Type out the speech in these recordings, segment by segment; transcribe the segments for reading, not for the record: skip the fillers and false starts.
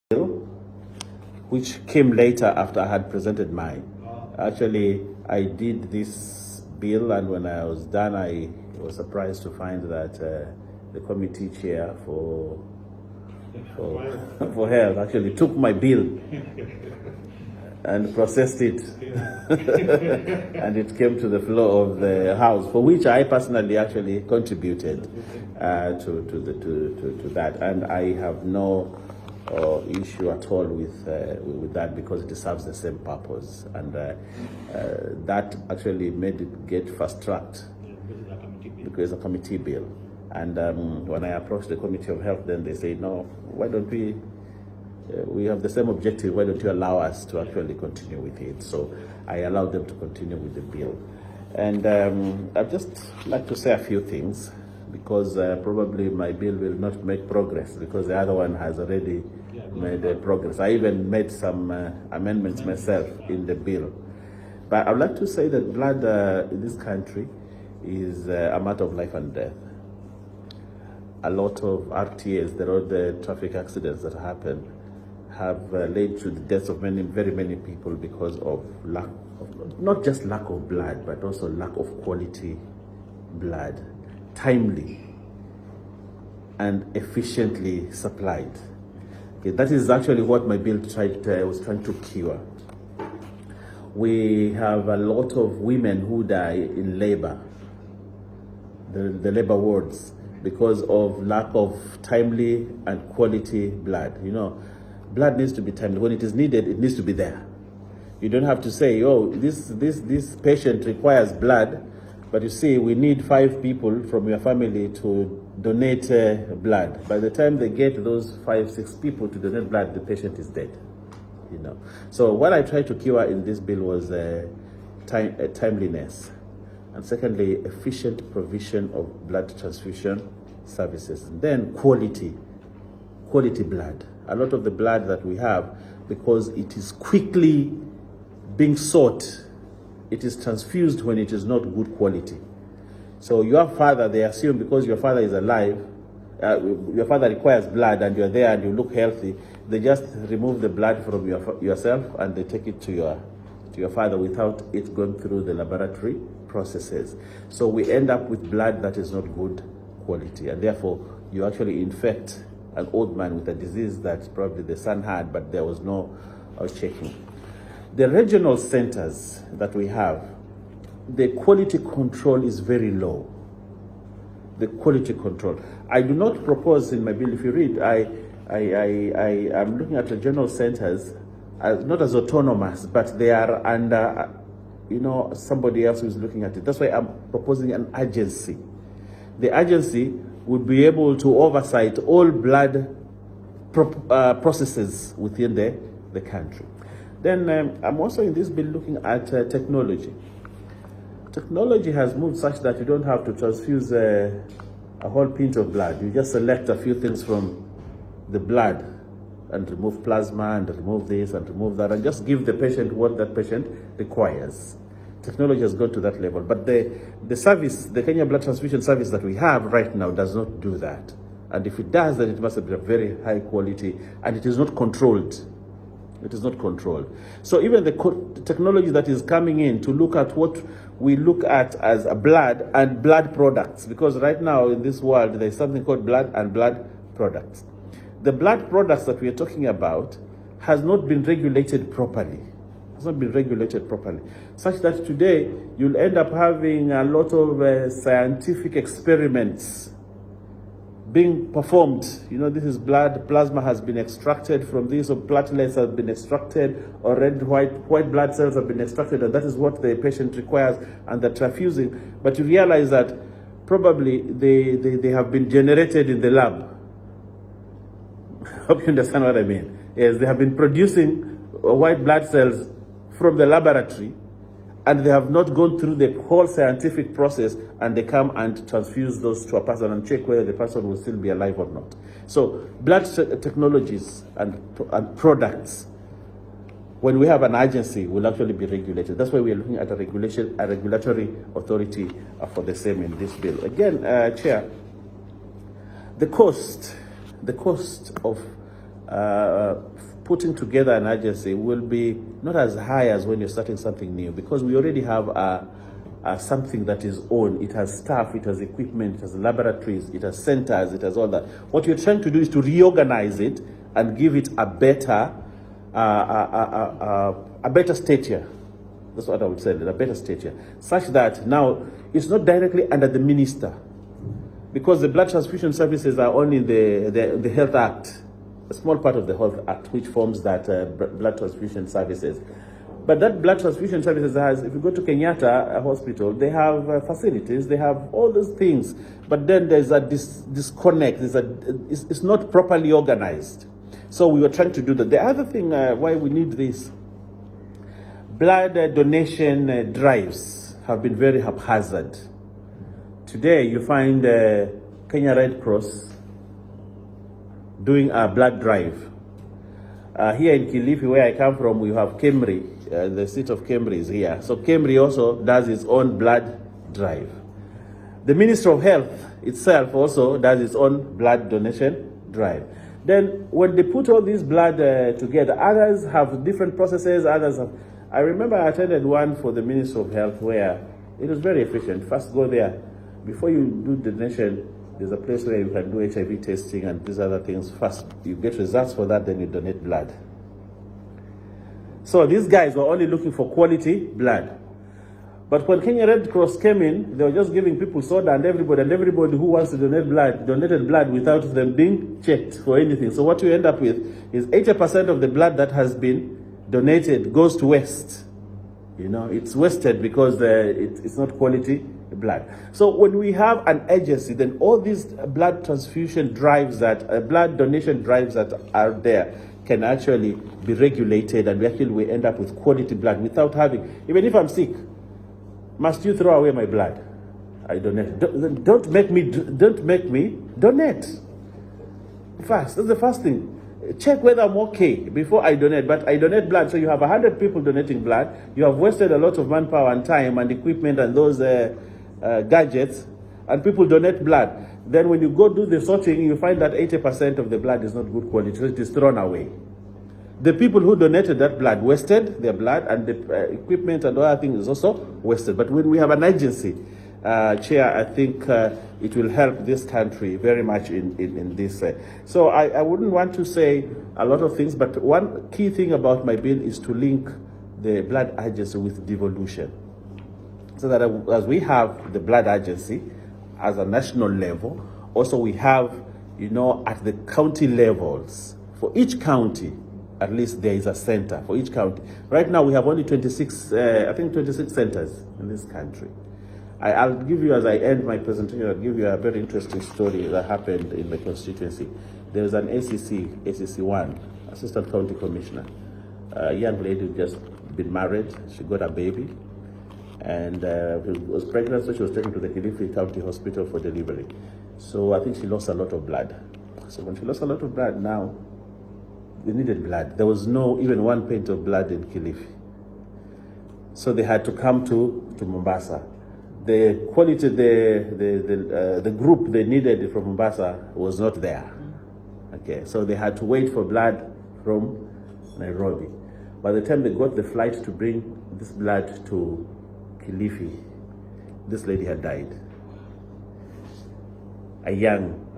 bill, which came later after I had presented mine. Actually, I did this bill, and when I was done, I was surprised to find that the committee chair for health actually took my bill and processed it, and it came to the floor of the House, for which I personally actually contributed to that, and I have no issue at all with that, because it serves the same purpose, and that actually made it get fast-tracked because it's a committee bill. And when I approached the Committee of Health, then they say, no, why don't we have the same objective, why don't you allow us to actually continue with it? So I allowed them to continue with the bill. And I'd just like to say a few things, because probably my bill will not make progress, because the other one has already made progress. I even made some amendments myself in the bill. But I'd like to say that blood in this country is a matter of life and death. A lot of RTAs, the road traffic accidents that happen, have led to the deaths of very many people because of lack of, not just lack of blood, but also lack of quality blood, timely and efficiently supplied. Okay, that is actually what my bill was trying to cure. We have a lot of women who die in labor, the labor wards, because of lack of timely and quality blood. You know, blood needs to be timely. When it is needed, it needs to be there. You don't have to say, oh, this patient requires blood, but you see, we need 5 people from your family to donate blood. By the time they get those 5-6 people to donate blood, the patient is dead. You know. So what I tried to cure in this bill was timeliness, and secondly, efficient provision of blood transfusion services, and then quality blood. A lot of the blood that we have, because it is quickly being sought, it is transfused when it is not good quality. So your father, they assume because your father is alive, your father requires blood, and you're there and you look healthy, they just remove the blood from yourself and they take it to your father without it going through the laboratory processes. So we end up with blood that is not good quality, and therefore you actually infect an old man with a disease that probably the son had, but there was no checking. The regional centers that we have, the quality control is very low. The quality control. I do not propose in my bill, if you read, I am looking at regional centers as not as autonomous, but they are under, somebody else who is looking at it. That's why I'm proposing an agency. The agency would be able to oversight all blood processes within the country. Then I'm also in this bill looking at technology. Technology has moved such that you don't have to transfuse a whole pint of blood. You just select a few things from the blood and remove plasma and remove this and remove that, and just give the patient what that patient requires. Technology has gone to that level, but the service, the Kenya blood transfusion service that we have right now does not do that. And if it does, then it must be a very high quality, and it is not controlled. It is not controlled. So even the technology that is coming in to look at what we look at as a blood and blood products, because right now in this world there's something called blood and blood products. The blood products that we are talking about has not been regulated properly. Such that today you'll end up having a lot of scientific experiments being performed. This is blood, plasma has been extracted from this, or platelets have been extracted, or white blood cells have been extracted, and that is what the patient requires, and they're transfusing. But you realize that probably they have been generated in the lab. Hope you understand what I mean. Yes, they have been producing white blood cells from the laboratory, and they have not gone through the whole scientific process, and they come and transfuse those to a person and check whether the person will still be alive or not. So blood technologies and products, when we have an agency, will actually be regulated. That's why we are looking at a regulatory authority for the same in this bill. Again, Chair, the cost of putting together an agency will be not as high as when you're starting something new, because we already have something that is owned. It has staff, it has equipment, it has laboratories, it has centers, it has all that. What you're trying to do is to reorganize it and give it a better stature. That's what I would say, a better stature, such that now it's not directly under the minister, because the blood transfusion services are only the Health Act, a small part of the Health Act, which forms that blood transfusion services. But that blood transfusion services has, if you go to Kenyatta Hospital, they have facilities, they have all those things, but then there's a disconnect, it's not properly organized. So we were trying to do that. The other thing why we need this, blood donation drives have been very haphazard. Today you find Kenya Red Cross doing a blood drive. Here in Kilifi, where I come from, we have Kemri. The seat of Kemri is here. So Kemri also does its own blood drive. The Ministry of Health itself also does its own blood donation drive. Then when they put all these blood together, others have different processes, others have... I remember I attended one for the Ministry of Health where it was very efficient. First go there. Before you do donation, there's a place where you can do HIV testing and these other things. First, you get results for that, then you donate blood. So these guys were only looking for quality blood. But when Kenya Red Cross came in, they were just giving people soda, and everybody who wants to donate blood donated blood without them being checked for anything. So what you end up with is 80% of the blood that has been donated goes to waste. You know, it's wasted because it's not quality blood. So when we have an agency, then all these blood transfusion drives blood donation drives that are there can actually be regulated, and we end up with quality blood without having, even if I'm sick, must you throw away my blood? I donate. Don't make me donate. First, that's the first thing. Check whether I'm okay before I donate. But I donate blood, so you have 100 people donating blood. You have wasted a lot of manpower and time and equipment and those gadgets, and people donate blood. Then when you go do the sorting, you find that 80% of the blood is not good quality, so it is thrown away. The people who donated that blood wasted their blood, and the equipment and other things is also wasted. But when we have an agency, Chair, I think it will help this country very much in this. So I wouldn't want to say a lot of things, but one key thing about my bill is to link the blood agency with devolution. So that as we have the blood agency as a national level, also we have, you know, at the county levels, for each county, at least there is a center for each county. Right now we have only 26, I think 26 centers in this country. I'll give you, as I end my presentation, I'll give you a very interesting story that happened in the constituency. There was an ACC1, Assistant County Commissioner. A young lady who just been married, she got a baby, and was pregnant, so she was taken to the Kilifi County Hospital for delivery. So I think she lost a lot of blood. So when she lost a lot of blood, now they needed blood. There was no even one pint of blood in Kilifi. So they had to come to Mombasa. The quality, the group they needed from Mombasa was not there. Okay, so they had to wait for blood from Nairobi. By the time they got the flight to bring this blood to Kilifi, this lady had died. A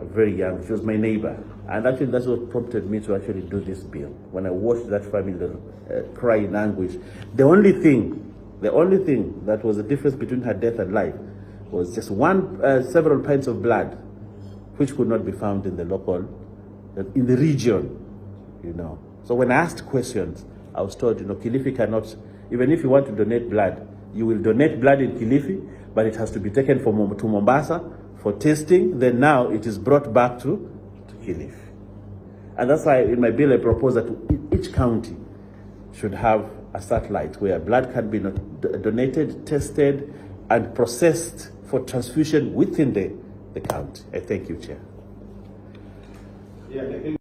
very young, she was my neighbor. And actually that's what prompted me to actually do this bill. When I watched that family cry in anguish, the only thing that was the difference between her death and life was just several pints of blood, which could not be found in the region, you know. So when I asked questions, I was told, you know, Kilifi cannot, even if you want to donate blood, you will donate blood in Kilifi, but it has to be taken to Mombasa for testing. Then now it is brought back to Kilifi. And that's why in my bill I propose that each county should have a satellite where blood can be donated, tested, and processed for transfusion within the county. I thank you, Chair. Yeah,